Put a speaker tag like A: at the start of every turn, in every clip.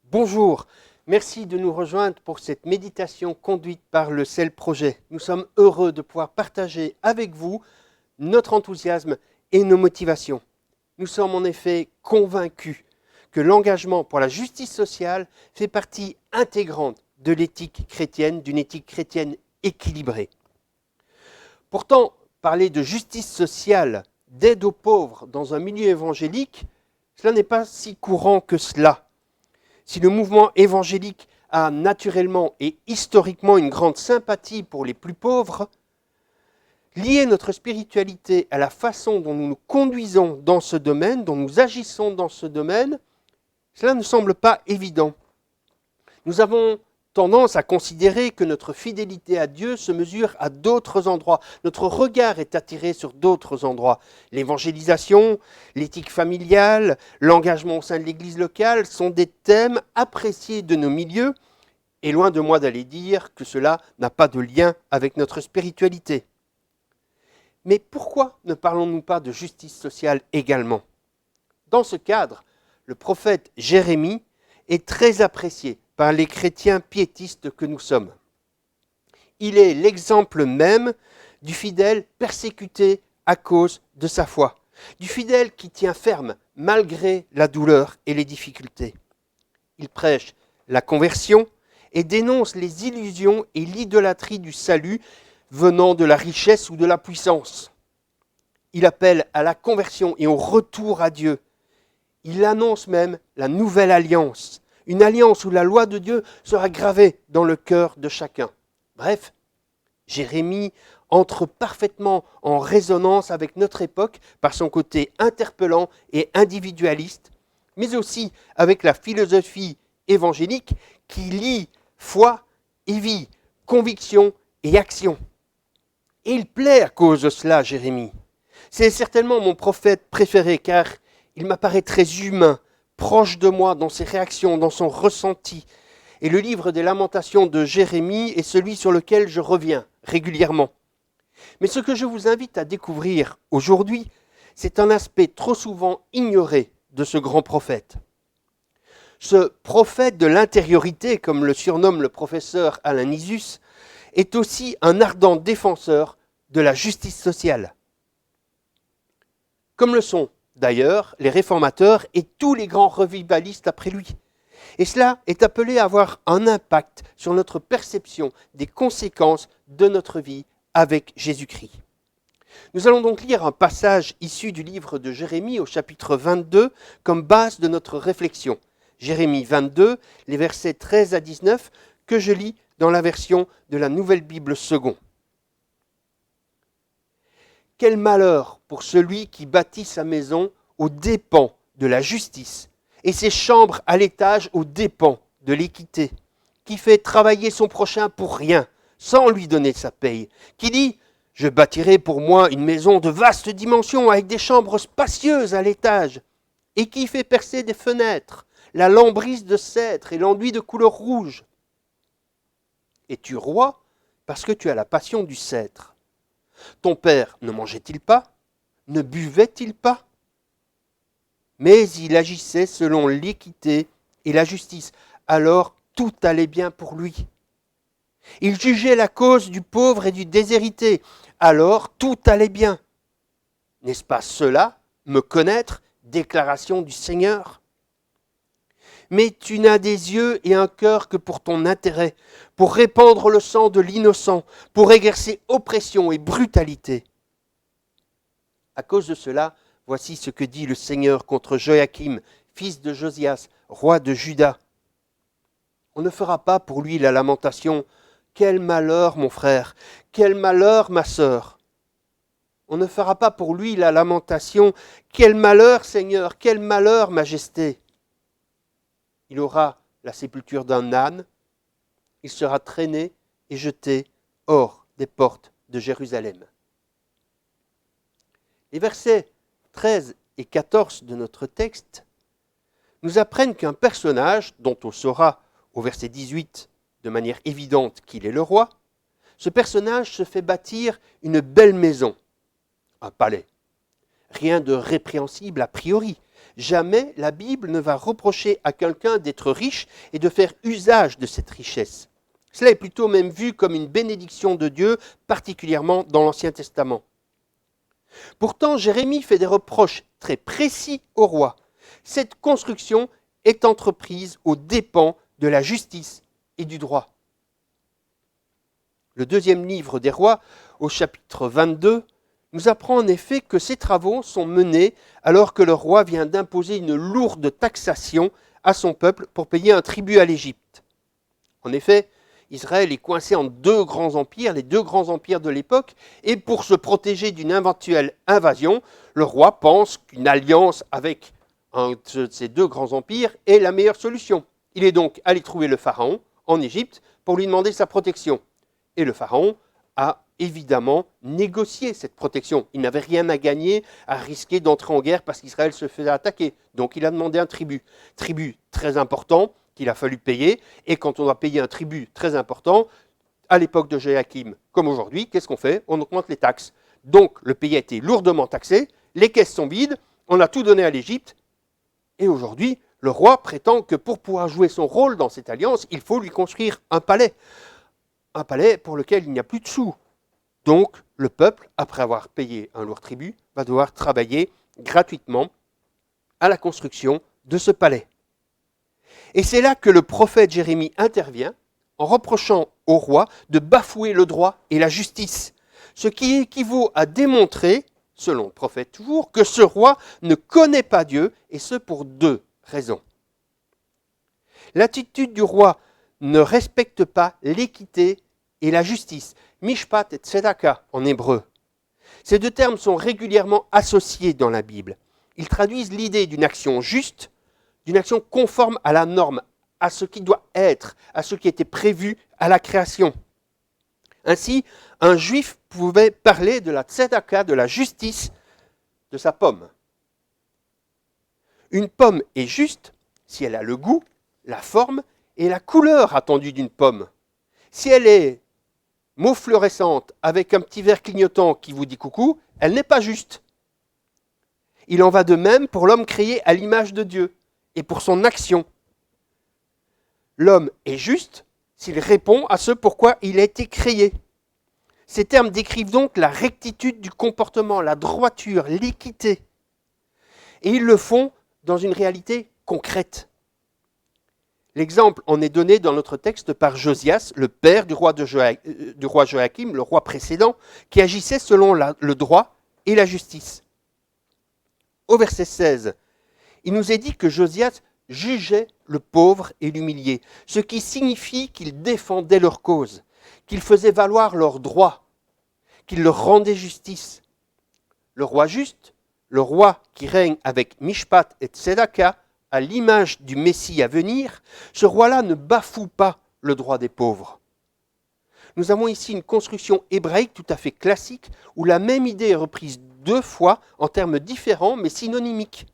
A: Bonjour, merci de nous rejoindre pour cette méditation conduite par le CEL Projet. Nous sommes heureux de pouvoir partager avec vous notre enthousiasme et nos motivations. Nous sommes en effet convaincus que l'engagement pour la justice sociale fait partie intégrante de l'éthique chrétienne, d'une éthique chrétienne équilibrée. Pourtant, parler de justice sociale, d'aide aux pauvres dans un milieu évangélique, cela n'est pas si courant que cela. Si le mouvement évangélique a naturellement et historiquement une grande sympathie pour les plus pauvres, lier notre spiritualité à la façon dont nous nous conduisons dans ce domaine, dont nous agissons dans ce domaine, cela ne semble pas évident. Nous avons tendance à considérer que notre fidélité à Dieu se mesure à d'autres endroits. Notre regard est attiré sur d'autres endroits. L'évangélisation, l'éthique familiale, l'engagement au sein de l'Église locale sont des thèmes appréciés de nos milieux, et loin de moi d'aller dire que cela n'a pas de lien avec notre spiritualité. Mais pourquoi ne parlons-nous pas de justice sociale également ? Dans ce cadre, le prophète Jérémie est très apprécié par les chrétiens piétistes que nous sommes. Il est l'exemple même du fidèle persécuté à cause de sa foi, du fidèle qui tient ferme malgré la douleur et les difficultés. Il prêche la conversion et dénonce les illusions et l'idolâtrie du salut venant de la richesse ou de la puissance. Il appelle à la conversion et au retour à Dieu. Il annonce même la nouvelle alliance, une alliance où la loi de Dieu sera gravée dans le cœur de chacun. Bref, Jérémie entre parfaitement en résonance avec notre époque par son côté interpellant et individualiste, mais aussi avec la philosophie évangélique qui lie foi et vie, conviction et action. Et il plaît à cause de cela, Jérémie. C'est certainement mon prophète préféré car il m'apparaît très humain, proche de moi dans ses réactions, dans son ressenti. Et le livre des Lamentations de Jérémie est celui sur lequel je reviens régulièrement. Mais ce que je vous invite à découvrir aujourd'hui, c'est un aspect trop souvent ignoré de ce grand prophète. Ce prophète de l'intériorité, comme le surnomme le professeur Alain Nisus, est aussi un ardent défenseur de la justice sociale. Comme le sont d'ailleurs les réformateurs et tous les grands revivalistes après lui. Et cela est appelé à avoir un impact sur notre perception des conséquences de notre vie avec Jésus-Christ. Nous allons donc lire un passage issu du livre de Jérémie au chapitre 22 comme base de notre réflexion. Jérémie 22, les versets 13 à 19 que je lis dans la version de la Nouvelle Bible Second. Quel malheur pour celui qui bâtit sa maison aux dépens de la justice et ses chambres à l'étage aux dépens de l'équité, qui fait travailler son prochain pour rien, sans lui donner sa paye, qui dit « Je bâtirai pour moi une maison de vaste dimension avec des chambres spacieuses à l'étage » et qui fait percer des fenêtres, la lambrise de cèdre et l'enduit de couleur rouge. Es-tu roi parce que tu as la passion du cèdre ? Ton père ne mangeait-il pas ? Ne buvait-il pas ? Mais il agissait selon l'équité et la justice. Alors tout allait bien pour lui. Il jugeait la cause du pauvre et du déshérité. Alors tout allait bien. N'est-ce pas cela, me connaître, déclaration du Seigneur ? Mais tu n'as des yeux et un cœur que pour ton intérêt, pour répandre le sang de l'innocent, pour exercer oppression et brutalité. À cause de cela, voici ce que dit le Seigneur contre Joachim, fils de Josias, roi de Juda. On ne fera pas pour lui la lamentation « Quel malheur, mon frère! Quel malheur, ma sœur !» On ne fera pas pour lui la lamentation « Quel malheur, Seigneur! Quel malheur, Majesté !» Il aura la sépulture d'un âne, il sera traîné et jeté hors des portes de Jérusalem. Les versets 13 et 14 de notre texte nous apprennent qu'un personnage, dont on saura au verset 18 de manière évidente qu'il est le roi, ce personnage se fait bâtir une belle maison, un palais. Rien de répréhensible a priori, Jamais la Bible ne va reprocher à quelqu'un d'être riche et de faire usage de cette richesse. Cela est plutôt même vu comme une bénédiction de Dieu, particulièrement dans l'Ancien Testament. Pourtant, Jérémie fait des reproches très précis au roi. Cette construction est entreprise aux dépens de la justice et du droit. Le deuxième livre des rois, au chapitre 22, nous apprend en effet que ces travaux sont menés alors que le roi vient d'imposer une lourde taxation à son peuple pour payer un tribut à l'Égypte. En effet, Israël est coincé en deux grands empires, les deux grands empires de l'époque, et pour se protéger d'une éventuelle invasion, le roi pense qu'une alliance avec un de ces deux grands empires est la meilleure solution. Il est donc allé trouver le pharaon en Égypte pour lui demander sa protection. Et le pharaon a évidemment négocié cette protection. Il n'avait rien à gagner à risquer d'entrer en guerre parce qu'Israël se faisait attaquer. Donc il a demandé un tribut. Tribut très important qu'il a fallu payer. Et quand on doit payer un tribut très important, à l'époque de Joachim comme aujourd'hui, qu'est-ce qu'on fait? On augmente les taxes. Donc le pays a été lourdement taxé, les caisses sont vides, on a tout donné à l'Égypte. Et aujourd'hui, le roi prétend que pour pouvoir jouer son rôle dans cette alliance, il faut lui construire un palais. Un palais pour lequel il n'y a plus de sous. Donc, le peuple, après avoir payé un lourd tribut, va devoir travailler gratuitement à la construction de ce palais. Et c'est là que le prophète Jérémie intervient en reprochant au roi de bafouer le droit et la justice, ce qui équivaut à démontrer, selon le prophète toujours, que ce roi ne connaît pas Dieu, et ce pour deux raisons. L'attitude du roi ne respecte pas l'équité et la justice, mishpat et tzedaka en hébreu. Ces deux termes sont régulièrement associés dans la Bible. Ils traduisent l'idée d'une action juste, d'une action conforme à la norme, à ce qui doit être, à ce qui était prévu à la création. Ainsi, un juif pouvait parler de la tzedaka, de la justice, de sa pomme. Une pomme est juste si elle a le goût, la forme et la couleur attendue d'une pomme. Si elle est mauve fluorescente avec un petit verre clignotant qui vous dit coucou, elle n'est pas juste. Il en va de même pour l'homme créé à l'image de Dieu et pour son action. L'homme est juste s'il répond à ce pourquoi il a été créé. Ces termes décrivent donc la rectitude du comportement, la droiture, l'équité. Et ils le font dans une réalité concrète. L'exemple en est donné dans notre texte par Josias, le père du roi Joachim, le roi précédent, qui agissait selon le droit et la justice. Au verset 16, il nous est dit que Josias jugeait le pauvre et l'humilié, ce qui signifie qu'il défendait leur cause, qu'il faisait valoir leurs droits, qu'il leur rendait justice. Le roi juste, le roi qui règne avec Mishpat et Tzedaka, à l'image du Messie à venir, ce roi-là ne bafoue pas le droit des pauvres. Nous avons ici une construction hébraïque tout à fait classique où la même idée est reprise deux fois en termes différents mais synonymiques.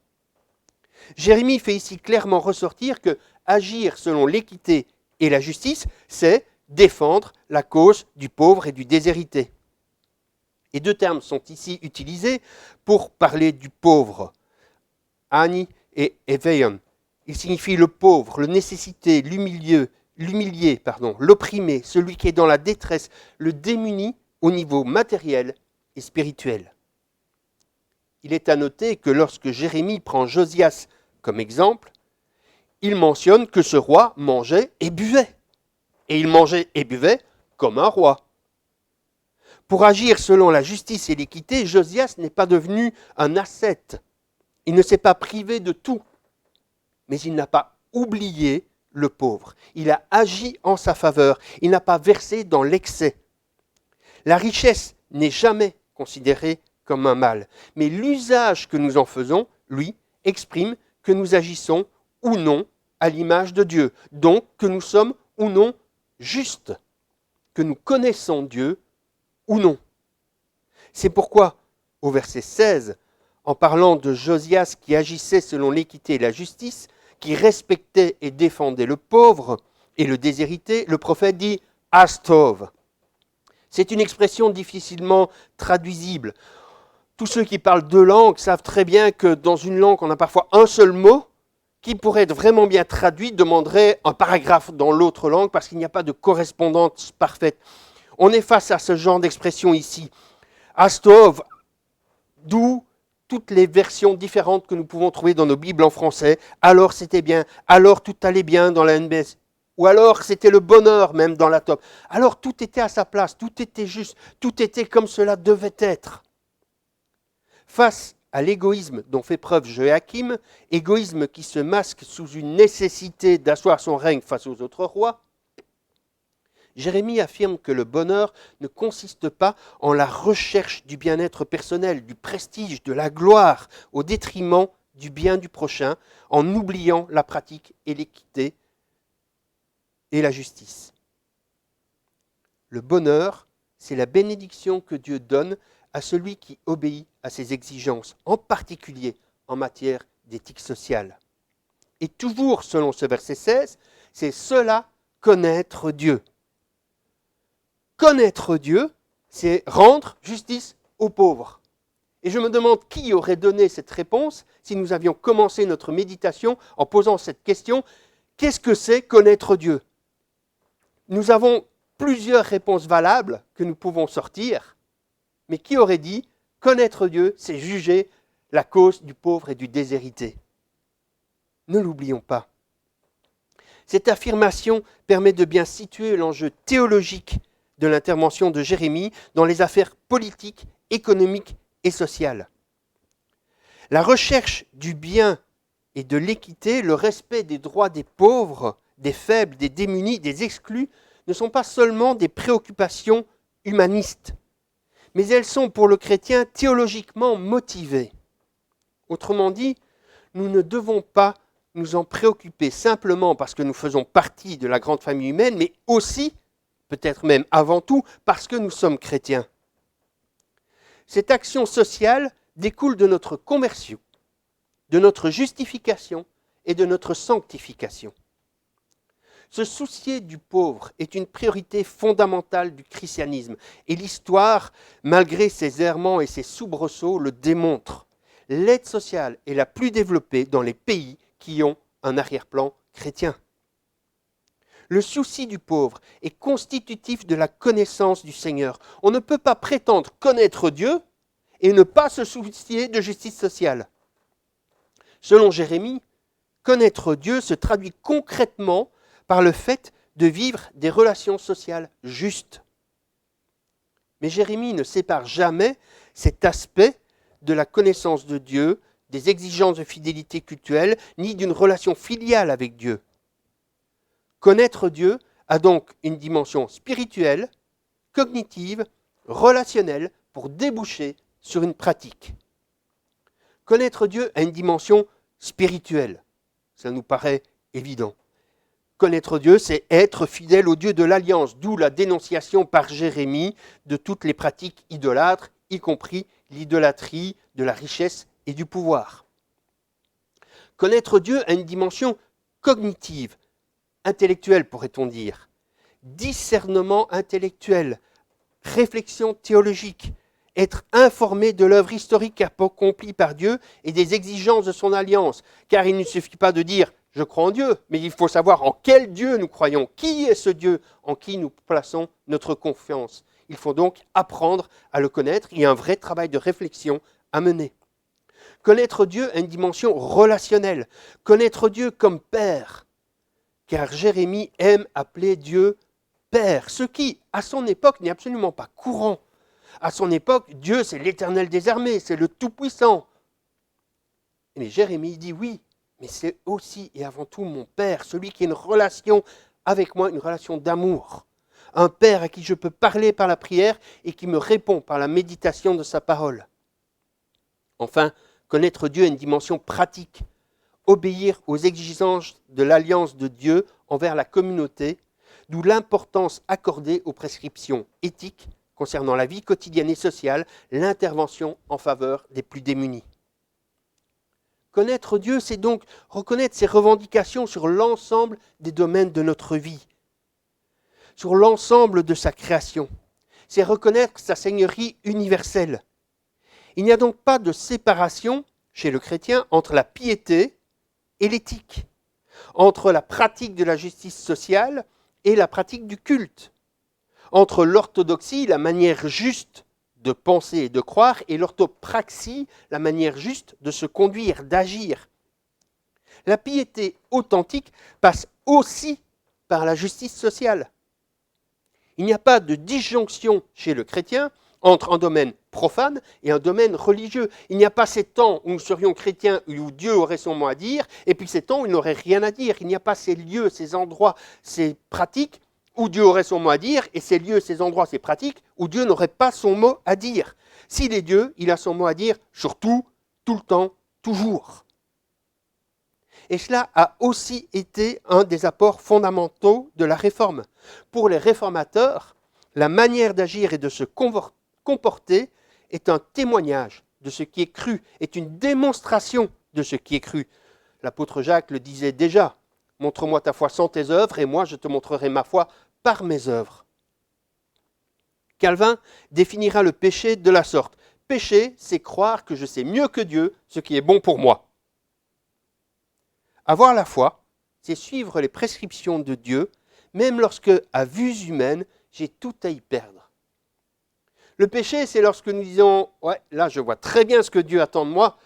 A: Jérémie fait ici clairement ressortir que agir selon l'équité et la justice, c'est défendre la cause du pauvre et du déshérité. Et deux termes sont ici utilisés pour parler du pauvre. Ani et Eveion. Il signifie le pauvre, le nécessité, l'humilié, l'opprimé, celui qui est dans la détresse, le démuni au niveau matériel et spirituel. Il est à noter que lorsque Jérémie prend Josias comme exemple, il mentionne que ce roi mangeait et buvait. Et il mangeait et buvait comme un roi. Pour agir selon la justice et l'équité, Josias n'est pas devenu un ascète. Il ne s'est pas privé de tout, mais il n'a pas oublié le pauvre. Il a agi en sa faveur. Il n'a pas versé dans l'excès. La richesse n'est jamais considérée comme un mal, mais l'usage que nous en faisons, lui, exprime que nous agissons ou non à l'image de Dieu, donc que nous sommes ou non justes, que nous connaissons Dieu ou non. C'est pourquoi, au verset 16, en parlant de Josias qui agissait selon l'équité et la justice, qui respectait et défendait le pauvre et le déshérité, le prophète dit « Astov ». C'est une expression difficilement traduisible. Tous ceux qui parlent deux langues savent très bien que dans une langue, on a parfois un seul mot qui, pour être vraiment bien traduit, demanderait un paragraphe dans l'autre langue parce qu'il n'y a pas de correspondance parfaite. On est face à ce genre d'expression ici. Astov, d'où toutes les versions différentes que nous pouvons trouver dans nos Bibles en français. Alors c'était bien, alors tout allait bien dans la NBS. Ou alors c'était le bonheur même dans la top. Alors tout était à sa place, tout était juste, tout était comme cela devait être. Face à l'égoïsme dont fait preuve Joachim, égoïsme qui se masque sous une nécessité d'asseoir son règne face aux autres rois, Jérémie affirme que le bonheur ne consiste pas en la recherche du bien-être personnel, du prestige, de la gloire, au détriment du bien du prochain, en oubliant la pratique et l'équité et la justice. Le bonheur, c'est la bénédiction que Dieu donne à celui qui obéit à ses exigences, en particulier en matière d'éthique sociale. Et toujours selon ce verset 16, c'est cela, connaître Dieu. Connaître Dieu, c'est rendre justice aux pauvres. Et je me demande qui aurait donné cette réponse si nous avions commencé notre méditation en posant cette question, qu'est-ce que c'est connaître Dieu ? Nous avons plusieurs réponses valables que nous pouvons sortir, mais qui aurait dit connaître Dieu, c'est juger la cause du pauvre et du déshérité ? Ne l'oublions pas. Cette affirmation permet de bien situer l'enjeu théologique de l'intervention de Jérémie dans les affaires politiques, économiques et sociales. La recherche du bien et de l'équité, le respect des droits des pauvres, des faibles, des démunis, des exclus, ne sont pas seulement des préoccupations humanistes, mais elles sont pour le chrétien théologiquement motivées. Autrement dit, nous ne devons pas nous en préoccuper simplement parce que nous faisons partie de la grande famille humaine, mais aussi, peut-être même avant tout, parce que nous sommes chrétiens. Cette action sociale découle de notre conversion, de notre justification et de notre sanctification. Se soucier du pauvre est une priorité fondamentale du christianisme et l'histoire, malgré ses errements et ses soubresauts, le démontre. L'aide sociale est la plus développée dans les pays qui ont un arrière-plan chrétien. Le souci du pauvre est constitutif de la connaissance du Seigneur. On ne peut pas prétendre connaître Dieu et ne pas se soucier de justice sociale. Selon Jérémie, connaître Dieu se traduit concrètement par le fait de vivre des relations sociales justes. Mais Jérémie ne sépare jamais cet aspect de la connaissance de Dieu, des exigences de fidélité cultuelle, ni d'une relation filiale avec Dieu. Connaître Dieu a donc une dimension spirituelle, cognitive, relationnelle, pour déboucher sur une pratique. Connaître Dieu a une dimension spirituelle. Ça nous paraît évident. Connaître Dieu, c'est être fidèle au Dieu de l'Alliance, d'où la dénonciation par Jérémie de toutes les pratiques idolâtres, y compris l'idolâtrie de la richesse et du pouvoir. Connaître Dieu a une dimension cognitive, intellectuelle pourrait-on dire, discernement intellectuel, réflexion théologique, être informé de l'œuvre historique accomplie par Dieu et des exigences de son alliance, car il ne suffit pas de dire « je crois en Dieu », mais il faut savoir en quel Dieu nous croyons, qui est ce Dieu en qui nous plaçons notre confiance. Il faut donc apprendre à le connaître, il y a un vrai travail de réflexion à mener. Connaître Dieu a une dimension relationnelle, connaître Dieu comme Père, car Jérémie aime appeler Dieu Père, ce qui, à son époque, n'est absolument pas courant. À son époque, Dieu, c'est l'Éternel des armées, c'est le Tout-Puissant. Mais Jérémie dit oui, mais c'est aussi et avant tout mon Père, celui qui a une relation avec moi, une relation d'amour. Un Père à qui je peux parler par la prière et qui me répond par la méditation de sa parole. Enfin, connaître Dieu a une dimension pratique. Obéir aux exigences de l'alliance de Dieu envers la communauté, d'où l'importance accordée aux prescriptions éthiques concernant la vie quotidienne et sociale, l'intervention en faveur des plus démunis. Connaître Dieu, c'est donc reconnaître ses revendications sur l'ensemble des domaines de notre vie, sur l'ensemble de sa création. C'est reconnaître sa seigneurie universelle. Il n'y a donc pas de séparation chez le chrétien entre la piété et l'éthique, entre la pratique de la justice sociale et la pratique du culte, entre l'orthodoxie, la manière juste de penser et de croire, et l'orthopraxie, la manière juste de se conduire, d'agir. La piété authentique passe aussi par la justice sociale. Il n'y a pas de disjonction chez le chrétien entre un domaine profane et un domaine religieux. Il n'y a pas ces temps où nous serions chrétiens, où Dieu aurait son mot à dire, et puis ces temps où il n'aurait rien à dire. Il n'y a pas ces lieux, ces endroits, ces pratiques où Dieu aurait son mot à dire, et ces lieux, ces endroits, ces pratiques où Dieu n'aurait pas son mot à dire. S'il est Dieu, il a son mot à dire sur tout, tout le temps, toujours. Et cela a aussi été un des apports fondamentaux de la Réforme. Pour les réformateurs, la manière d'agir et de se comporter est un témoignage de ce qui est cru, est une démonstration de ce qui est cru. L'apôtre Jacques le disait déjà, « Montre-moi ta foi sans tes œuvres, et moi je te montrerai ma foi par mes œuvres. » Calvin définira le péché de la sorte. Péché, c'est croire que je sais mieux que Dieu ce qui est bon pour moi. Avoir la foi, c'est suivre les prescriptions de Dieu, même lorsque, à vues humaines, j'ai tout à y perdre. Le péché, c'est lorsque nous disons « Ouais, là, je vois très bien ce que Dieu attend de moi,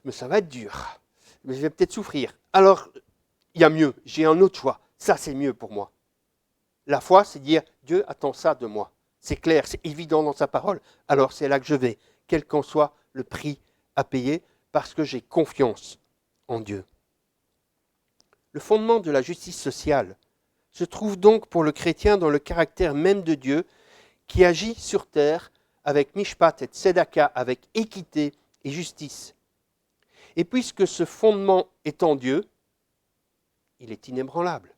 A: mais ça va être dur. Mais je vais peut-être souffrir. Alors, il y a mieux, j'ai un autre choix. Ça, c'est mieux pour moi. » La foi, c'est dire « Dieu attend ça de moi. C'est clair, c'est évident dans sa parole. Alors, c'est là que je vais, quel qu'en soit le prix à payer, parce que j'ai confiance en Dieu. » Le fondement de la justice sociale se trouve donc pour le chrétien dans le caractère même de Dieu qui agit sur terre avec mishpat et tzedaka, avec équité et justice. Et puisque ce fondement est en Dieu, il est inébranlable.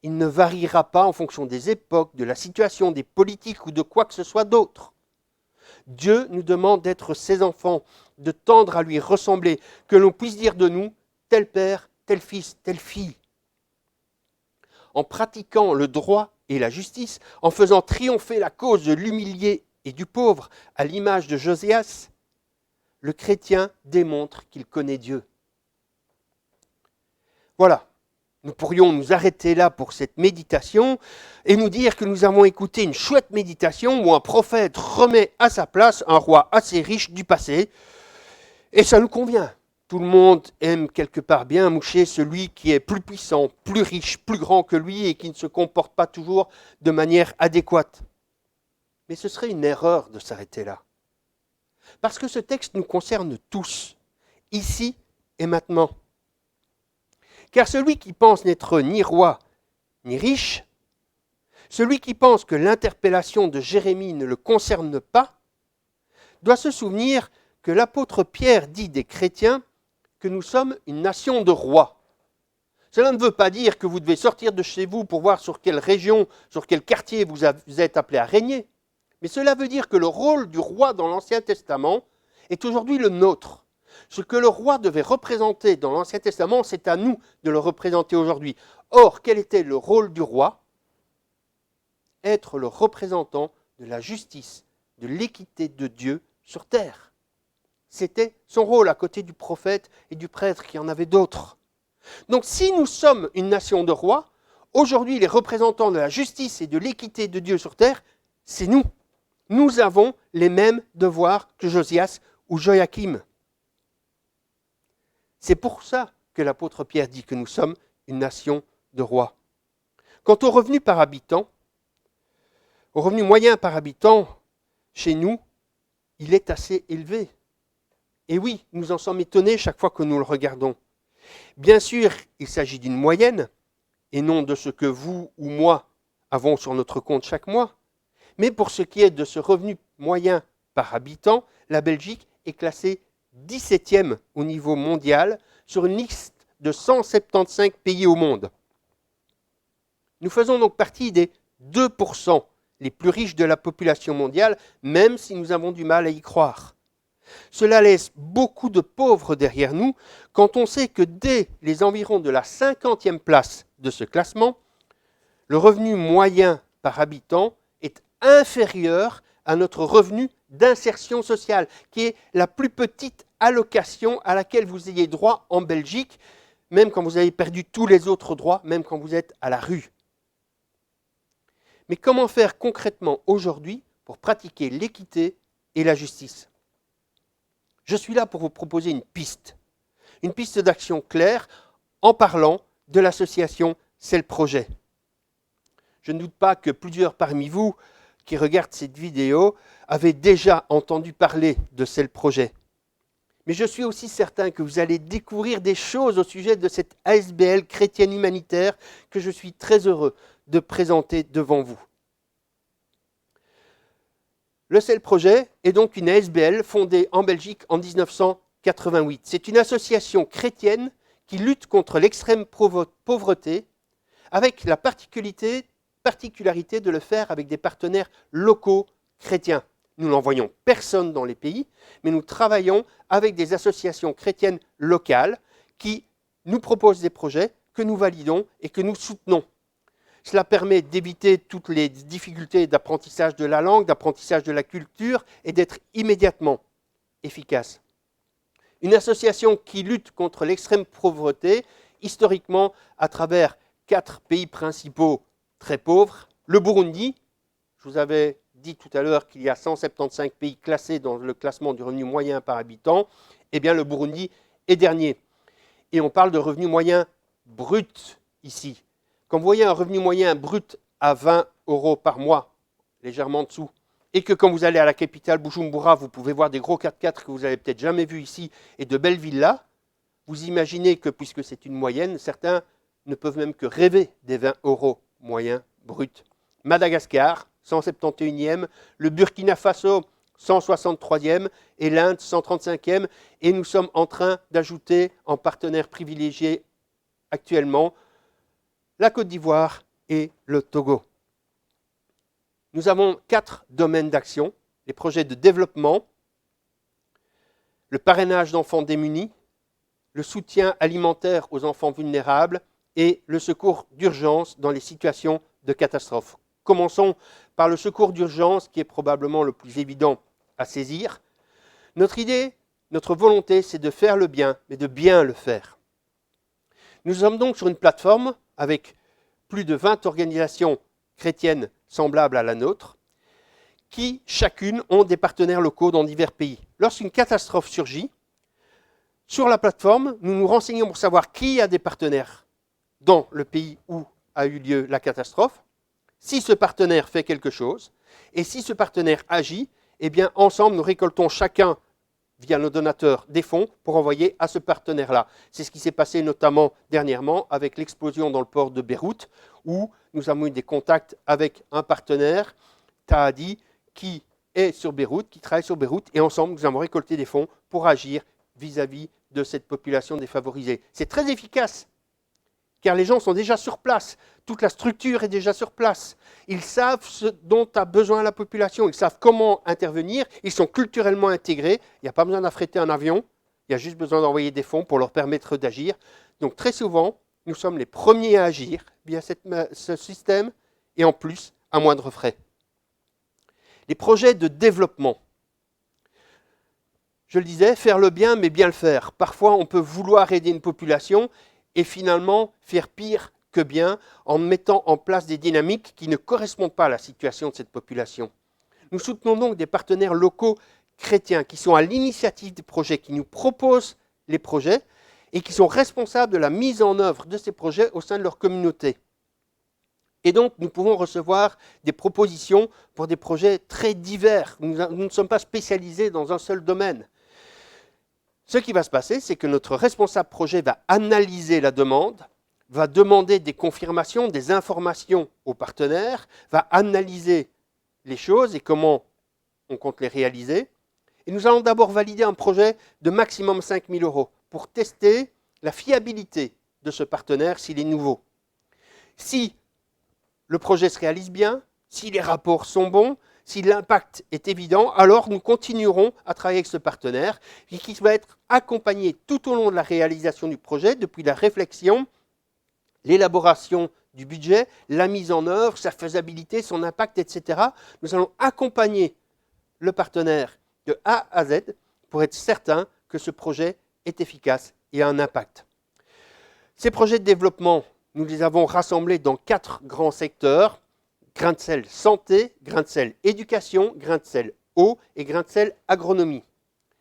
A: Il ne variera pas en fonction des époques, de la situation, des politiques ou de quoi que ce soit d'autre. Dieu nous demande d'être ses enfants, de tendre à lui ressembler, que l'on puisse dire de nous, tel père, tel fils, telle fille. En pratiquant le droit et la justice, en faisant triompher la cause de l'humilié et du pauvre, à l'image de Josias, le chrétien démontre qu'il connaît Dieu. Voilà, nous pourrions nous arrêter là pour cette méditation et nous dire que nous avons écouté une chouette méditation où un prophète remet à sa place un roi assez riche du passé, et ça nous convient. Tout le monde aime quelque part bien moucher celui qui est plus puissant, plus riche, plus grand que lui et qui ne se comporte pas toujours de manière adéquate. Mais ce serait une erreur de s'arrêter là. Parce que ce texte nous concerne tous, ici et maintenant. Car celui qui pense n'être ni roi ni riche, celui qui pense que l'interpellation de Jérémie ne le concerne pas, doit se souvenir que l'apôtre Pierre dit des chrétiens que nous sommes une nation de rois. Cela ne veut pas dire que vous devez sortir de chez vous pour voir sur quelle région, sur quel quartier vous êtes appelé à régner, mais cela veut dire que le rôle du roi dans l'Ancien Testament est aujourd'hui le nôtre. Ce que le roi devait représenter dans l'Ancien Testament, c'est à nous de le représenter aujourd'hui. Or, quel était le rôle du roi ? Être le représentant de la justice, de l'équité de Dieu sur terre. C'était son rôle à côté du prophète et du prêtre qui en avait d'autres. Donc si nous sommes une nation de rois, aujourd'hui les représentants de la justice et de l'équité de Dieu sur terre, c'est nous. Nous avons les mêmes devoirs que Josias ou Joachim. C'est pour ça que l'apôtre Pierre dit que nous sommes une nation de rois. Quant au revenu par habitant, au revenu moyen par habitant, chez nous, il est assez élevé. Et oui, nous en sommes étonnés chaque fois que nous le regardons. Bien sûr, il s'agit d'une moyenne, et non de ce que vous ou moi avons sur notre compte chaque mois. Mais pour ce qui est de ce revenu moyen par habitant, la Belgique est classée 17e au niveau mondial sur une liste de 175 pays au monde. Nous faisons donc partie des 2% les plus riches de la population mondiale, même si nous avons du mal à y croire. Cela laisse beaucoup de pauvres derrière nous quand on sait que dès les environs de la 50e place de ce classement, le revenu moyen par habitant est inférieur à notre revenu d'insertion sociale, qui est la plus petite allocation à laquelle vous ayez droit en Belgique, même quand vous avez perdu tous les autres droits, même quand vous êtes à la rue. Mais comment faire concrètement aujourd'hui pour pratiquer l'équité et la justice? Je suis là pour vous proposer une piste d'action claire en parlant de l'association C'est le projet. Je ne doute pas que plusieurs parmi vous qui regardent cette vidéo avaient déjà entendu parler de C'est le projet. Mais je suis aussi certain que vous allez découvrir des choses au sujet de cette ASBL chrétienne humanitaire que je suis très heureux de présenter devant vous. Le C'est le projet est donc une ASBL fondée en Belgique en 1988. C'est une association chrétienne qui lutte contre l'extrême pauvreté avec la particularité de le faire avec des partenaires locaux chrétiens. Nous n'envoyons personne dans les pays, mais nous travaillons avec des associations chrétiennes locales qui nous proposent des projets que nous validons et que nous soutenons. Cela permet d'éviter toutes les difficultés d'apprentissage de la langue, d'apprentissage de la culture et d'être immédiatement efficace. Une association qui lutte contre l'extrême pauvreté, historiquement à travers 4 pays principaux très pauvres. Le Burundi, je vous avais dit tout à l'heure qu'il y a 175 pays classés dans le classement du revenu moyen par habitant, eh bien le Burundi est dernier. Et on parle de revenu moyen brut ici. Quand vous voyez un revenu moyen brut à 20 € par mois, légèrement en dessous, et que quand vous allez à la capitale Bujumbura, vous pouvez voir des gros 4x4 que vous n'avez peut-être jamais vus ici et de belles villas, vous imaginez que, puisque c'est une moyenne, certains ne peuvent même que rêver des 20 € moyens bruts. Madagascar, 171e, le Burkina Faso, 163e, et l'Inde, 135e, et nous sommes en train d'ajouter en partenaires privilégiés actuellement la Côte d'Ivoire et le Togo. Nous avons 4 domaines d'action, les projets de développement, le parrainage d'enfants démunis, le soutien alimentaire aux enfants vulnérables et le secours d'urgence dans les situations de catastrophe. Commençons par le secours d'urgence qui est probablement le plus évident à saisir. Notre idée, notre volonté, c'est de faire le bien, mais de bien le faire. Nous sommes donc sur une plateforme avec plus de 20 organisations chrétiennes semblables à la nôtre, qui chacune ont des partenaires locaux dans divers pays. Lorsqu'une catastrophe surgit, sur la plateforme, nous nous renseignons pour savoir qui a des partenaires dans le pays où a eu lieu la catastrophe, si ce partenaire fait quelque chose, et si ce partenaire agit, eh bien ensemble nous récoltons chacun via nos donateurs des fonds pour envoyer à ce partenaire-là. C'est ce qui s'est passé notamment dernièrement avec l'explosion dans le port de Beyrouth, où nous avons eu des contacts avec un partenaire, Tahadi, qui est sur Beyrouth, qui travaille sur Beyrouth, et ensemble nous avons récolté des fonds pour agir vis-à-vis de cette population défavorisée. C'est très efficace, car les gens sont déjà sur place, toute la structure est déjà sur place. Ils savent ce dont a besoin la population, ils savent comment intervenir, ils sont culturellement intégrés, il n'y a pas besoin d'affréter un avion, il y a juste besoin d'envoyer des fonds pour leur permettre d'agir. Donc très souvent, nous sommes les premiers à agir via ce système, et en plus, à moindre frais. Les projets de développement. Je le disais, faire le bien, mais bien le faire. Parfois, on peut vouloir aider une population et finalement faire pire que bien en mettant en place des dynamiques qui ne correspondent pas à la situation de cette population. Nous soutenons donc des partenaires locaux chrétiens qui sont à l'initiative des projets, qui nous proposent les projets et qui sont responsables de la mise en œuvre de ces projets au sein de leur communauté. Et donc, nous pouvons recevoir des propositions pour des projets très divers. Nous ne sommes pas spécialisés dans un seul domaine. Ce qui va se passer, c'est que notre responsable projet va analyser la demande, va demander des confirmations, des informations aux partenaires, va analyser les choses et comment on compte les réaliser. Et nous allons d'abord valider un projet de maximum 5 000 € pour tester la fiabilité de ce partenaire s'il est nouveau. Si le projet se réalise bien, si les rapports sont bons, si l'impact est évident, alors nous continuerons à travailler avec ce partenaire qui va être accompagné tout au long de la réalisation du projet, depuis la réflexion, l'élaboration du budget, la mise en œuvre, sa faisabilité, son impact, etc. Nous allons accompagner le partenaire de A à Z pour être certain que ce projet est efficace et a un impact. Ces projets de développement, nous les avons rassemblés dans 4 grands secteurs: grain de sel santé, grain de sel éducation, grain de sel eau et grain de sel agronomie.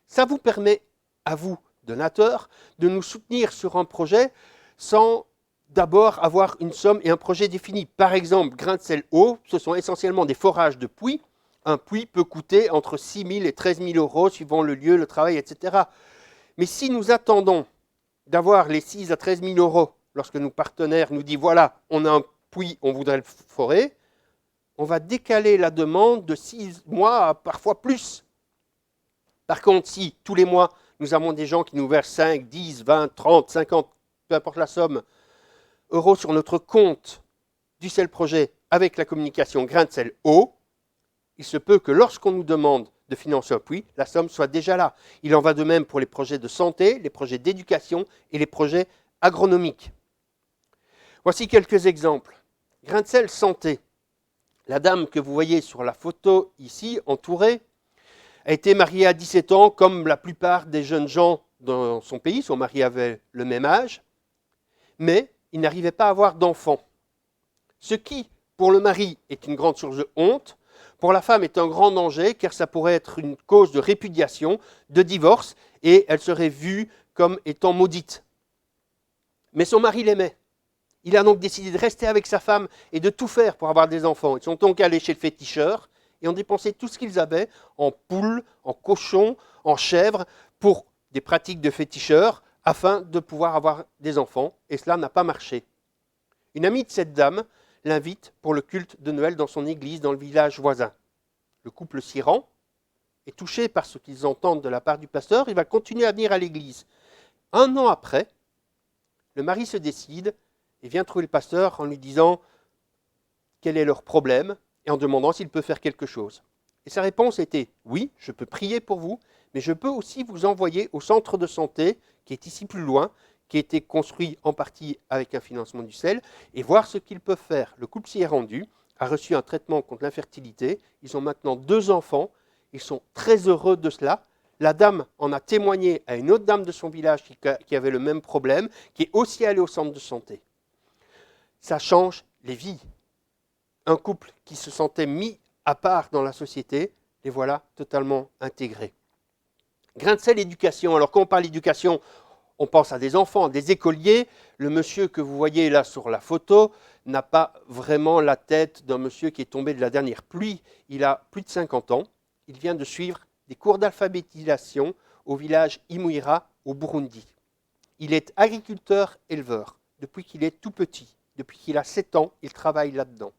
A: Ça vous permet, à vous, donateurs, de nous soutenir sur un projet sans d'abord avoir une somme et un projet défini. Par exemple, grain de sel eau, ce sont essentiellement des forages de puits. Un puits peut coûter entre 6 000 et 13 000 euros suivant le lieu, le travail, etc. Mais si nous attendons d'avoir les 6 à 13 000 euros lorsque nos partenaires nous disent voilà, on a un puits, on voudrait le forer, on va décaler la demande de 6 mois à parfois plus. Par contre, si tous les mois, nous avons des gens qui nous versent 5, 10, 20, 30, 50, peu importe la somme, euros sur notre compte du sel projet avec la communication grain de sel eau, il se peut que lorsqu'on nous demande de financer un puits, la somme soit déjà là. Il en va de même pour les projets de santé, les projets d'éducation et les projets agronomiques. Voici quelques exemples. Grain de sel santé. La dame que vous voyez sur la photo ici, entourée, a été mariée à 17 ans, comme la plupart des jeunes gens dans son pays. Son mari avait le même âge, mais il n'arrivait pas à avoir d'enfants. Ce qui, pour le mari, est une grande source de honte, pour la femme est un grand danger, car ça pourrait être une cause de répudiation, de divorce, et elle serait vue comme étant maudite. Mais son mari l'aimait. Il a donc décidé de rester avec sa femme et de tout faire pour avoir des enfants. Ils sont donc allés chez le féticheur et ont dépensé tout ce qu'ils avaient en poules, en cochons, en chèvres, pour des pratiques de féticheurs, afin de pouvoir avoir des enfants. Et cela n'a pas marché. Une amie de cette dame l'invite pour le culte de Noël dans son église, dans le village voisin. Le couple s'y rend, est touché par ce qu'ils entendent de la part du pasteur, il va continuer à venir à l'église. Un an après, le mari se décide et vient trouver le pasteur en lui disant quel est leur problème et en demandant s'il peut faire quelque chose. Et sa réponse était « Oui, je peux prier pour vous, mais je peux aussi vous envoyer au centre de santé, qui est ici plus loin, qui a été construit en partie avec un financement du sel, et voir ce qu'ils peuvent faire. » Le couple s'y est rendu, a reçu un traitement contre l'infertilité. Ils ont maintenant 2 enfants. Ils sont très heureux de cela. La dame en a témoigné à une autre dame de son village qui avait le même problème, qui est aussi allée au centre de santé. Ça change les vies. Un couple qui se sentait mis à part dans la société, les voilà totalement intégrés. Grain de sel éducation. Alors quand on parle d'éducation, on pense à des enfants, des écoliers. Le monsieur que vous voyez là sur la photo n'a pas vraiment la tête d'un monsieur qui est tombé de la dernière pluie. Il a plus de 50 ans. Il vient de suivre des cours d'alphabétisation au village Imuira, au Burundi. Il est agriculteur-éleveur depuis qu'il est tout petit. Depuis qu'il a 7 ans, il travaille là-dedans.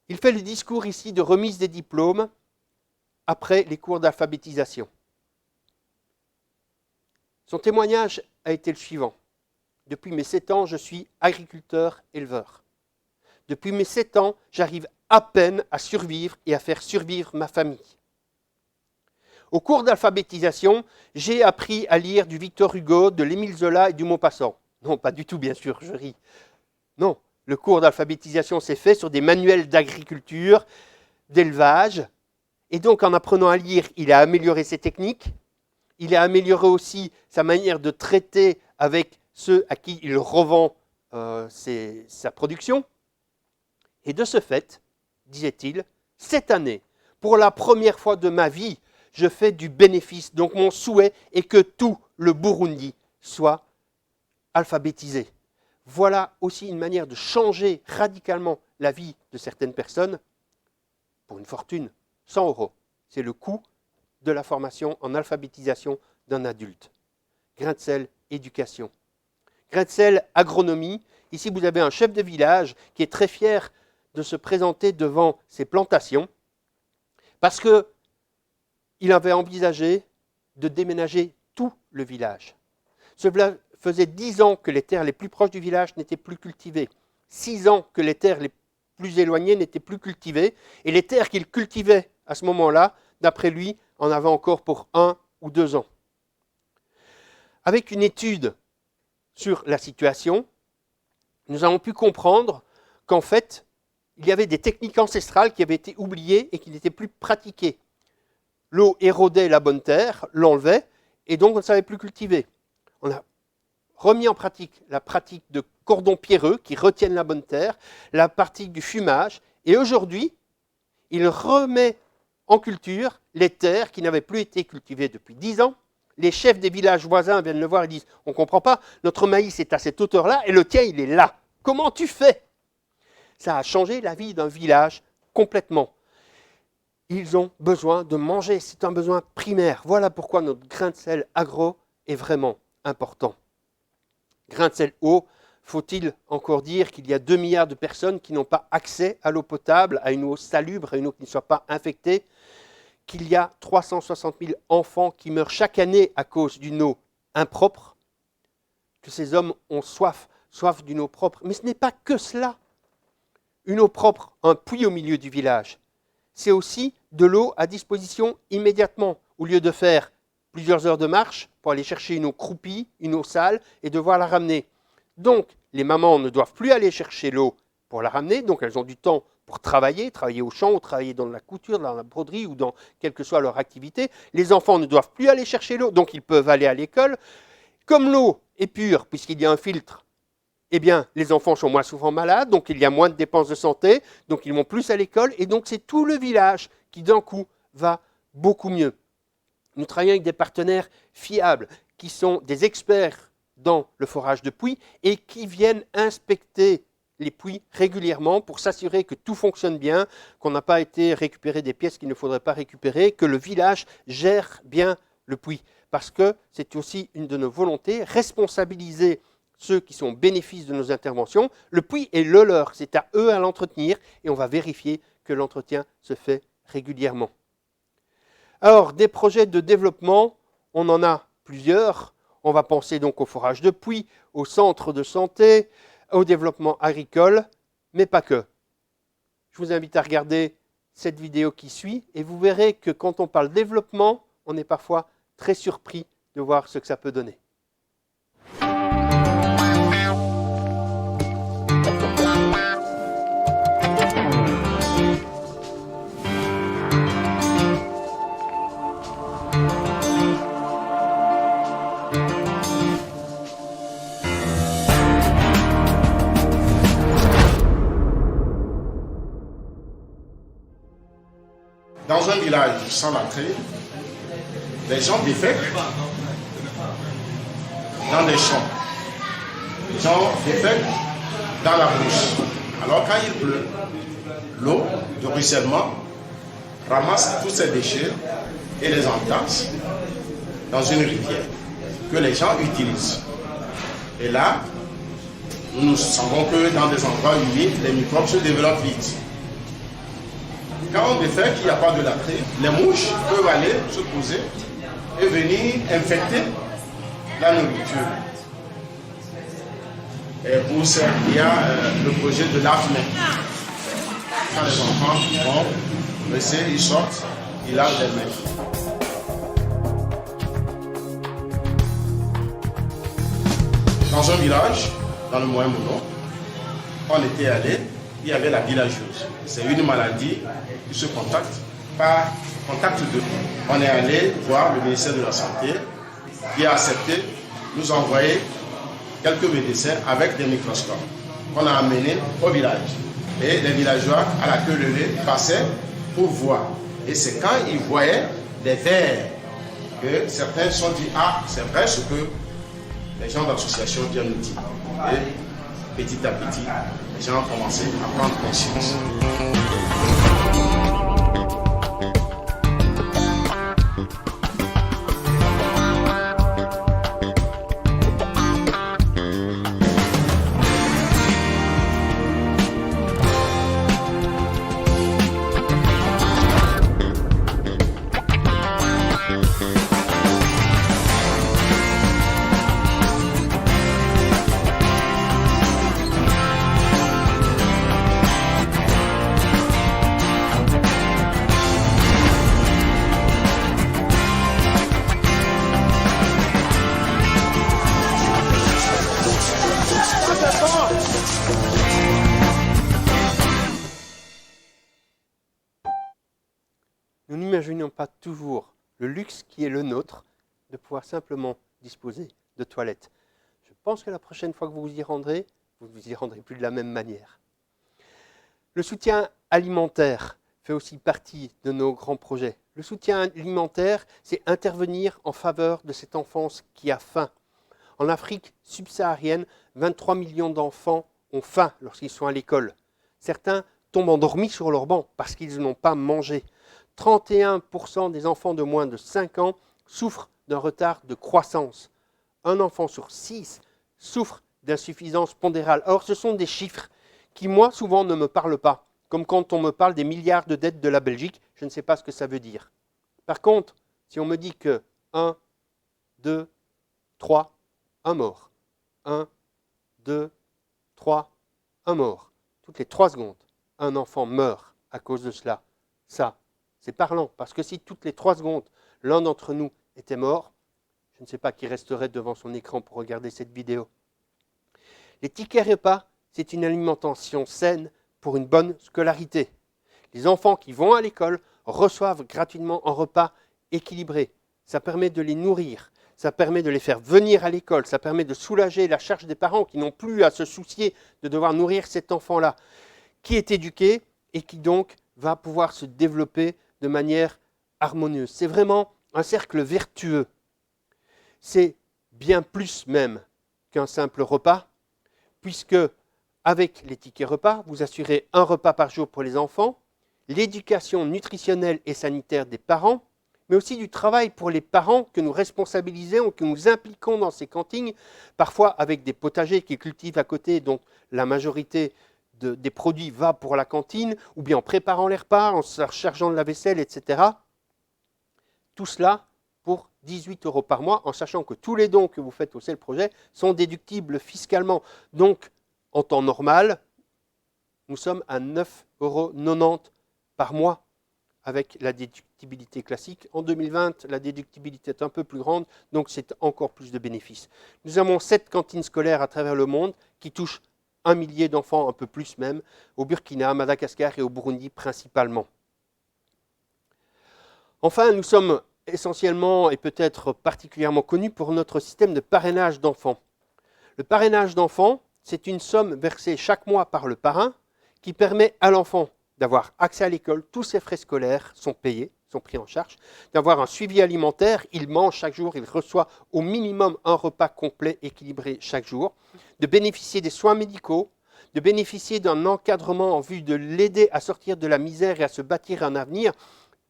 A: Il fait le discours ici de remise des diplômes après les cours d'alphabétisation. Son témoignage a été le suivant. Depuis mes 7 ans, je suis agriculteur-éleveur. Depuis mes 7 ans, j'arrive à peine à survivre et à faire survivre ma famille. Au cours d'alphabétisation, j'ai appris à lire du Victor Hugo, de l'Émile Zola et du Maupassant. Non, pas du tout, bien sûr, je ris. Non, le cours d'alphabétisation s'est fait sur des manuels d'agriculture, d'élevage. Et donc, en apprenant à lire, il a amélioré ses techniques. Il a amélioré aussi sa manière de traiter avec ceux à qui il revend sa production. Et de ce fait, disait-il, cette année, pour la première fois de ma vie, je fais du bénéfice. Donc mon souhait est que tout le Burundi soit alphabétisé. Voilà aussi une manière de changer radicalement la vie de certaines personnes pour une fortune, 100 euros. C'est le coût de la formation en alphabétisation d'un adulte. Grain de sel, éducation. Grain de sel, agronomie. Ici, vous avez un chef de village qui est très fier de se présenter devant ses plantations parce qu'il avait envisagé de déménager tout le village. Cela faisait 10 ans que les terres les plus proches du village n'étaient plus cultivées, 6 ans que les terres les plus éloignées n'étaient plus cultivées, et les terres qu'il cultivait à ce moment-là, d'après lui, en avaient encore pour 1 ou 2 ans. Avec une étude sur la situation, nous avons pu comprendre qu'en fait, il y avait des techniques ancestrales qui avaient été oubliées et qui n'étaient plus pratiquées. L'eau érodait la bonne terre, l'enlevait, et donc on ne savait plus cultiver. On a remis en pratique la pratique de cordons pierreux qui retiennent la bonne terre, la pratique du fumage, et aujourd'hui, il remet en culture les terres qui n'avaient plus été cultivées depuis 10 ans. Les chefs des villages voisins viennent le voir et disent « On ne comprend pas, notre maïs est à cette hauteur-là et le tien, il est là. Comment tu fais ?» Ça a changé la vie d'un village complètement. Ils ont besoin de manger, c'est un besoin primaire. Voilà pourquoi notre grain de sel agro est vraiment important. Grain de sel eau, faut-il encore dire qu'il y a 2 milliards de personnes qui n'ont pas accès à l'eau potable, à une eau salubre, à une eau qui ne soit pas infectée, qu'il y a 360 000 enfants qui meurent chaque année à cause d'une eau impropre, que ces hommes ont soif d'une eau propre. Mais ce n'est pas que cela. Une eau propre, un puits au milieu du village, c'est aussi de l'eau à disposition immédiatement, au lieu de faire plusieurs heures de marche pour aller chercher une eau croupie, une eau sale, et devoir la ramener. Donc, les mamans ne doivent plus aller chercher l'eau pour la ramener, donc elles ont du temps pour travailler au champ, ou travailler dans la couture, dans la broderie, ou dans quelle que soit leur activité. Les enfants ne doivent plus aller chercher l'eau, donc ils peuvent aller à l'école. Comme l'eau est pure, puisqu'il y a un filtre, eh bien, les enfants sont moins souvent malades, donc il y a moins de dépenses de santé, donc ils vont plus à l'école, et donc c'est tout le village qui, d'un coup, va beaucoup mieux. Nous travaillons avec des partenaires fiables, qui sont des experts dans le forage de puits, et qui viennent inspecter les puits régulièrement pour s'assurer que tout fonctionne bien, qu'on n'a pas été récupérer des pièces qu'il ne faudrait pas récupérer, que le village gère bien le puits. Parce que c'est aussi une de nos volontés, responsabiliser ceux qui sont bénéfices de nos interventions. Le puits est le leur, c'est à eux à l'entretenir et on va vérifier que l'entretien se fait régulièrement. Alors, des projets de développement, on en a plusieurs. On va penser donc au forage de puits, au centre de santé, au développement agricole, mais pas que. Je vous invite à regarder cette vidéo qui suit et vous verrez que quand on parle développement, on est parfois très surpris de voir ce que ça peut donner.
B: Dans un village sans latrine, les gens défèquent dans des champs. Les gens défèquent dans la brousse. Alors quand il pleut, l'eau de ruissellement ramasse tous ces déchets et les entasse dans une rivière que les gens utilisent. Et là, nous savons que dans des endroits humides, les microbes se développent vite. Quand on défait qu'il n'y a pas de latrine, les mouches peuvent aller se poser et venir infecter la nourriture. Et pour ça, il y a le projet de l'AFNE. Quand les enfants vont, ils sortent, ils lavent les mains. Dans un village, dans le Moyen-Mono, on était allé, il y avait la villageuse. C'est une maladie qui se contacte par contact de l'eau. On est allé voir le ministère de la Santé qui a accepté de nous envoyer quelques médecins avec des microscopes qu'on a amenés au village. Et les villageois à la queue levée passaient pour voir. Et c'est quand ils voyaient des vers que certains se sont dit « Ah, c'est vrai ce que les gens d'association viennent nous dire. » Et petit à petit, les gens ont commencé à prendre conscience.
A: je n'ai pas toujours le luxe qui est le nôtre de pouvoir simplement disposer de toilettes. Je pense que la prochaine fois que vous y rendrez plus de la même manière. Le soutien alimentaire fait aussi partie de nos grands projets. Le soutien alimentaire, c'est intervenir en faveur de cette enfance qui a faim. En Afrique subsaharienne, 23 millions d'enfants ont faim lorsqu'ils sont à l'école. Certains tombent endormis sur leur banc parce qu'ils n'ont pas mangé. 31% des enfants de moins de 5 ans souffrent d'un retard de croissance. Un enfant sur 6 souffre d'insuffisance pondérale. Alors ce sont des chiffres qui, moi, souvent ne me parlent pas. Comme quand on me parle des milliards de dettes de la Belgique, je ne sais pas ce que ça veut dire. Par contre, si on me dit que 1, 2, 3, un mort. 1, 2, 3, un mort. Toutes les 3 secondes, un enfant meurt à cause de cela. Ça, c'est parlant, parce que si toutes les 3 secondes, l'un d'entre nous était mort, je ne sais pas qui resterait devant son écran pour regarder cette vidéo. Les tickets repas, c'est une alimentation saine pour une bonne scolarité. Les enfants qui vont à l'école reçoivent gratuitement un repas équilibré. Ça permet de les nourrir, ça permet de les faire venir à l'école, ça permet de soulager la charge des parents qui n'ont plus à se soucier de devoir nourrir cet enfant-là, qui est éduqué et qui donc va pouvoir se développer de manière harmonieuse. C'est vraiment un cercle vertueux. C'est bien plus même qu'un simple repas, puisque avec les tickets repas, vous assurez un repas par jour pour les enfants, l'éducation nutritionnelle et sanitaire des parents, mais aussi du travail pour les parents que nous responsabilisons, que nous impliquons dans ces cantines, parfois avec des potagers qu'ils cultivent à côté, donc la majorité des produits va pour la cantine, ou bien en préparant les repas, en se chargeant de la vaisselle, etc. Tout cela pour 18 € par mois, en sachant que tous les dons que vous faites au CEL Projet sont déductibles fiscalement. Donc, en temps normal, nous sommes à 9,90 € par mois avec la déductibilité classique. En 2020, la déductibilité est un peu plus grande, donc c'est encore plus de bénéfices. Nous avons 7 cantines scolaires à travers le monde qui touchent 1 millier d'enfants, un peu plus même, au Burkina, à Madagascar et au Burundi principalement. Enfin, nous sommes essentiellement et peut-être particulièrement connus pour notre système de parrainage d'enfants. Le parrainage d'enfants, c'est une somme versée chaque mois par le parrain qui permet à l'enfant d'avoir accès à l'école, tous ses frais scolaires sont payés, sont pris en charge, d'avoir un suivi alimentaire, il mange chaque jour, il reçoit au minimum un repas complet équilibré chaque jour, de bénéficier des soins médicaux, de bénéficier d'un encadrement en vue de l'aider à sortir de la misère et à se bâtir un avenir.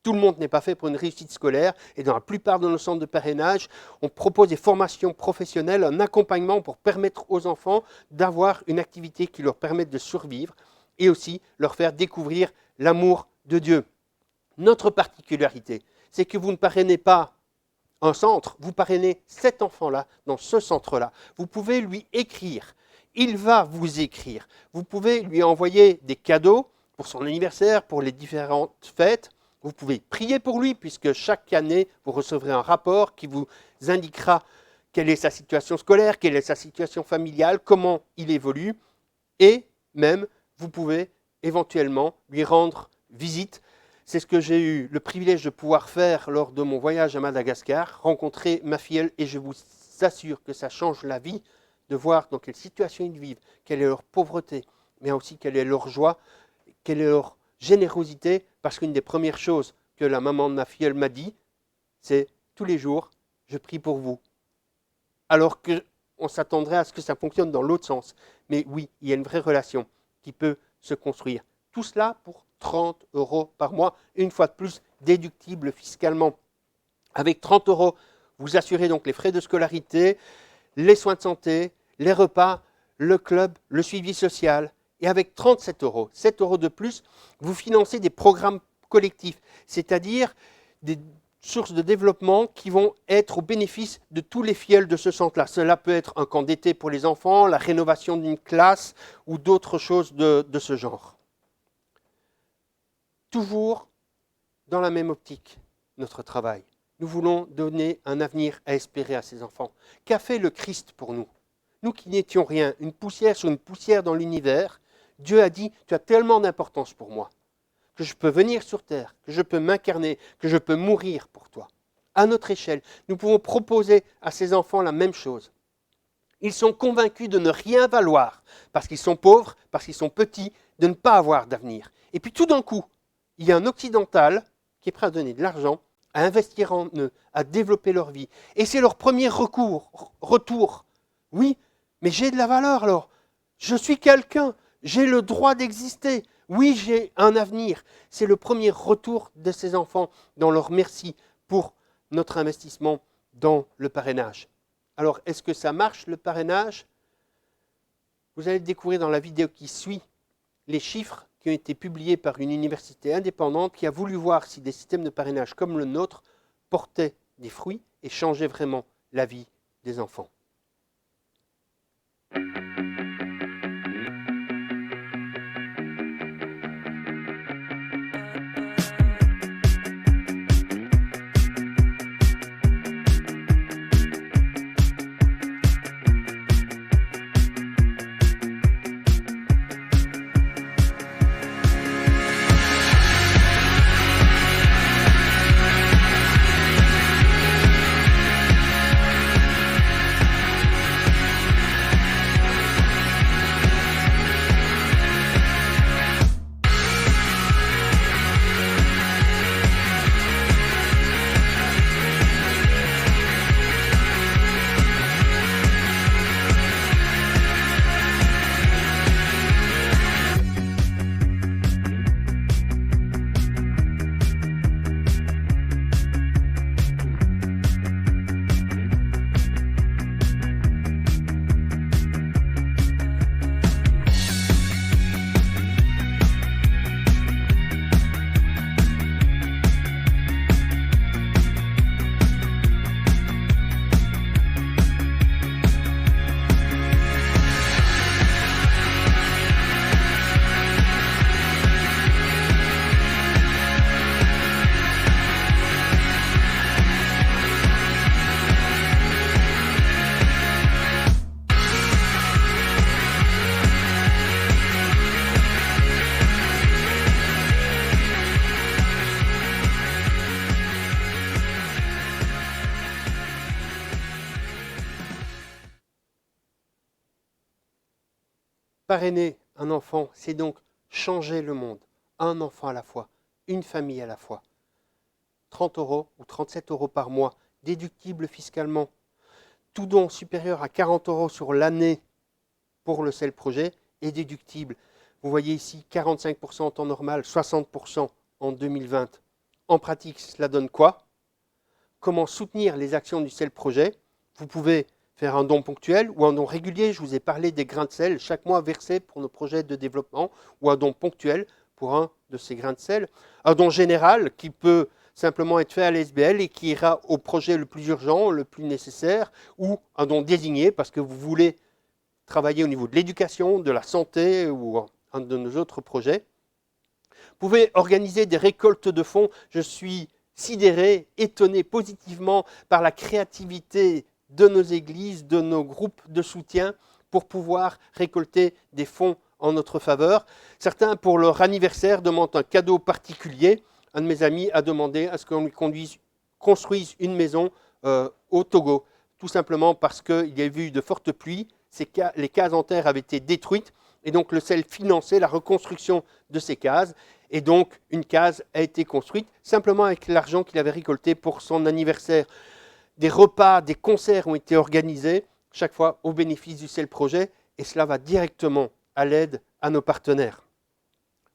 A: Tout le monde n'est pas fait pour une réussite scolaire et dans la plupart de nos centres de parrainage, on propose des formations professionnelles, un accompagnement pour permettre aux enfants d'avoir une activité qui leur permette de survivre et aussi leur faire découvrir l'amour de Dieu. Notre particularité, c'est que vous ne parrainez pas un centre, vous parrainez cet enfant-là dans ce centre-là. Vous pouvez lui écrire, il va vous écrire. Vous pouvez lui envoyer des cadeaux pour son anniversaire, pour les différentes fêtes. Vous pouvez prier pour lui, puisque chaque année, vous recevrez un rapport qui vous indiquera quelle est sa situation scolaire, quelle est sa situation familiale, comment il évolue. Et même, vous pouvez éventuellement lui rendre visite. C'est ce que j'ai eu le privilège de pouvoir faire lors de mon voyage à Madagascar, rencontrer ma filleule, et je vous assure que ça change la vie de voir dans quelle situation ils vivent, quelle est leur pauvreté, mais aussi quelle est leur joie, quelle est leur générosité, parce qu'une des premières choses que la maman de ma filleule m'a dit, c'est tous les jours, je prie pour vous. Alors qu'on s'attendrait à ce que ça fonctionne dans l'autre sens. Mais oui, il y a une vraie relation qui peut se construire. Tout cela pour 30 € par mois, une fois de plus déductible fiscalement. Avec 30 €, vous assurez donc les frais de scolarité, les soins de santé, les repas, le club, le suivi social. Et avec 37 €, 7 € de plus, vous financez des programmes collectifs, c'est-à-dire des sources de développement qui vont être au bénéfice de tous les filleuls de ce centre-là. Cela peut être un camp d'été pour les enfants, la rénovation d'une classe ou d'autres choses de ce genre. Toujours dans la même optique, notre travail. Nous voulons donner un avenir à espérer à ces enfants. Qu'a fait le Christ pour nous? Nous qui n'étions rien, une poussière sur une poussière dans l'univers, Dieu a dit, tu as tellement d'importance pour moi. que je peux venir sur terre, que je peux m'incarner, que je peux mourir pour toi. À notre échelle, nous pouvons proposer à ces enfants la même chose. Ils sont convaincus de ne rien valoir, parce qu'ils sont pauvres, parce qu'ils sont petits, de ne pas avoir d'avenir. Et puis tout d'un coup, il y a un occidental qui est prêt à donner de l'argent, à investir en eux, à développer leur vie. Et c'est leur premier retour. Oui, mais j'ai de la valeur alors. Je suis quelqu'un, j'ai le droit d'exister. Oui, j'ai un avenir. C'est le premier retour de ces enfants dans leur merci pour notre investissement dans le parrainage. Alors, est-ce que ça marche, le parrainage? Vous allez le découvrir dans la vidéo qui suit, les chiffres qui ont été publiés par une université indépendante qui a voulu voir si des systèmes de parrainage comme le nôtre portaient des fruits et changeaient vraiment la vie des enfants. Parrainer un enfant, c'est donc changer le monde, un enfant à la fois, une famille à la fois. 30 € ou 37 € par mois, déductible fiscalement. Tout don supérieur à 40 € sur l'année pour le seul projet est déductible. Vous voyez ici 45% en temps normal, 60% en 2020. En pratique, cela donne quoi? Comment soutenir les actions du seul projet? Vous pouvez faire un don ponctuel ou un don régulier. Je vous ai parlé des grains de sel, chaque mois versé pour nos projets de développement, ou un don ponctuel pour un de ces grains de sel. Un don général qui peut simplement être fait à l'ASBL et qui ira au projet le plus urgent, le plus nécessaire, ou un don désigné parce que vous voulez travailler au niveau de l'éducation, de la santé ou un de nos autres projets. Vous pouvez organiser des récoltes de fonds. Je suis sidéré, étonné positivement par la créativité de nos églises, de nos groupes de soutien pour pouvoir récolter des fonds en notre faveur. Certains, pour leur anniversaire, demandent un cadeau particulier. Un de mes amis a demandé à ce qu'on lui construise une maison au Togo, tout simplement parce qu'il y a eu de fortes pluies, les cases en terre avaient été détruites, et donc le CEL finançait la reconstruction de ces cases, et donc une case a été construite simplement avec l'argent qu'il avait récolté pour son anniversaire. Des repas, des concerts ont été organisés, chaque fois au bénéfice du CEL projet, et cela va directement à l'aide à nos partenaires.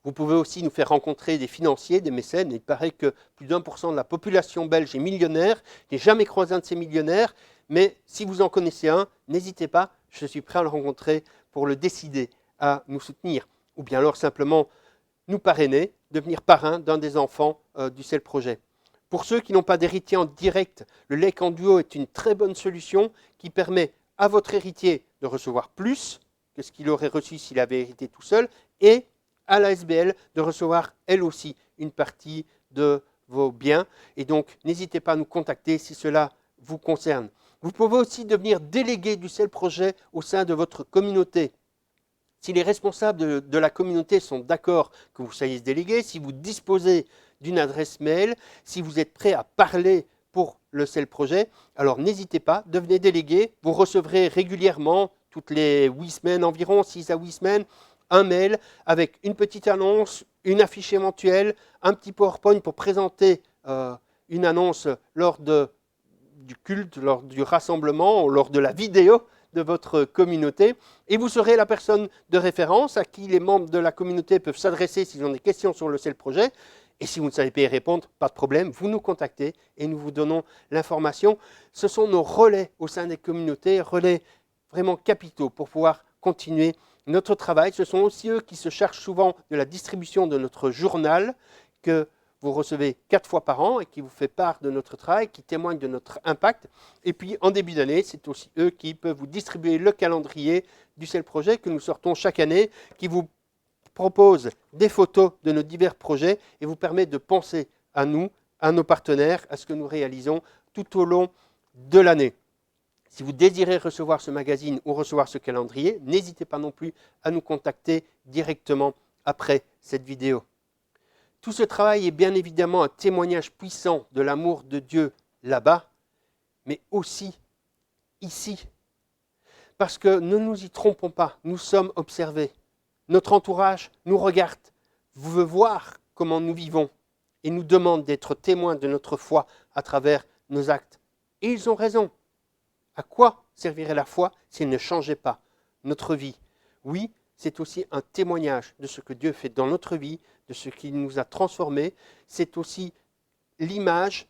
A: Vous pouvez aussi nous faire rencontrer des financiers, des mécènes. Il paraît que plus d'1% de la population belge est millionnaire. Je n'ai jamais croisé un de ces millionnaires, mais si vous en connaissez un, n'hésitez pas, je suis prêt à le rencontrer pour le décider à nous soutenir. Ou bien alors simplement nous parrainer, devenir parrain d'un des enfants du CEL projet. Pour ceux qui n'ont pas d'héritier en direct, le legs en duo est une très bonne solution qui permet à votre héritier de recevoir plus que ce qu'il aurait reçu s'il avait hérité tout seul, et à la SBL de recevoir elle aussi une partie de vos biens. Et donc, n'hésitez pas à nous contacter si cela vous concerne. Vous pouvez aussi devenir délégué du CEL projet au sein de votre communauté. Si les responsables de la communauté sont d'accord que vous soyez délégué, si vous disposez d'une adresse mail, si vous êtes prêt à parler pour le CEL projet, alors n'hésitez pas, devenez délégué. Vous recevrez régulièrement, toutes les 8 semaines environ, 6 à 8 semaines, un mail avec une petite annonce, une affiche éventuelle, un petit PowerPoint pour présenter une annonce lors du culte, lors du rassemblement, lors de la vidéo de votre communauté. Et vous serez la personne de référence à qui les membres de la communauté peuvent s'adresser s'ils ont des questions sur le CEL projet. Et si vous ne savez pas y répondre, pas de problème, vous nous contactez et nous vous donnons l'information. Ce sont nos relais au sein des communautés, relais vraiment capitaux pour pouvoir continuer notre travail. Ce sont aussi eux qui se chargent souvent de la distribution de notre journal que vous recevez 4 fois par an et qui vous fait part de notre travail, qui témoigne de notre impact. Et puis en début d'année, c'est aussi eux qui peuvent vous distribuer le calendrier du CEL projet que nous sortons chaque année, qui vous propose des photos de nos divers projets et vous permet de penser à nous, à nos partenaires, à ce que nous réalisons tout au long de l'année. Si vous désirez recevoir ce magazine ou recevoir ce calendrier, n'hésitez pas non plus à nous contacter directement après cette vidéo. Tout ce travail est bien évidemment un témoignage puissant de l'amour de Dieu là-bas, mais aussi ici. Parce que ne nous y trompons pas, nous sommes observés. Notre entourage nous regarde, veut voir comment nous vivons et nous demande d'être témoins de notre foi à travers nos actes. Et ils ont raison. À quoi servirait la foi s'il ne changeait pas notre vie? Oui, c'est aussi un témoignage de ce que Dieu fait dans notre vie, de ce qu'il nous a transformés. C'est aussi l'image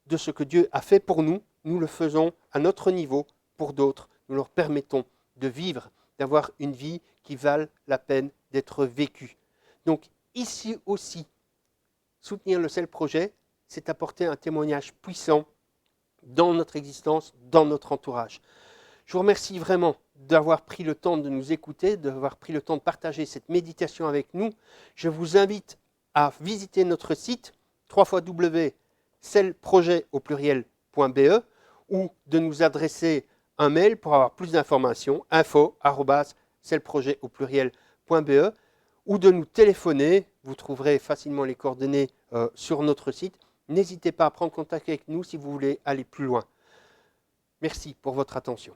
A: de ce que Dieu a fait pour nous. Nous le faisons à notre niveau pour d'autres. Nous leur permettons de vivre, d'avoir une vie qui vale la peine d'être vécue. Donc ici aussi, soutenir le CEL projet, c'est apporter un témoignage puissant dans notre existence, dans notre entourage. Je vous remercie vraiment d'avoir pris le temps de nous écouter, d'avoir pris le temps de partager cette méditation avec nous. Je vous invite à visiter notre site www.celprojet.be ou de nous adresser un mail pour avoir plus d'informations, info@celprojet.be ou de nous téléphoner. Vous trouverez facilement les coordonnées sur notre site. N'hésitez pas à prendre contact avec nous si vous voulez aller plus loin. Merci pour votre attention.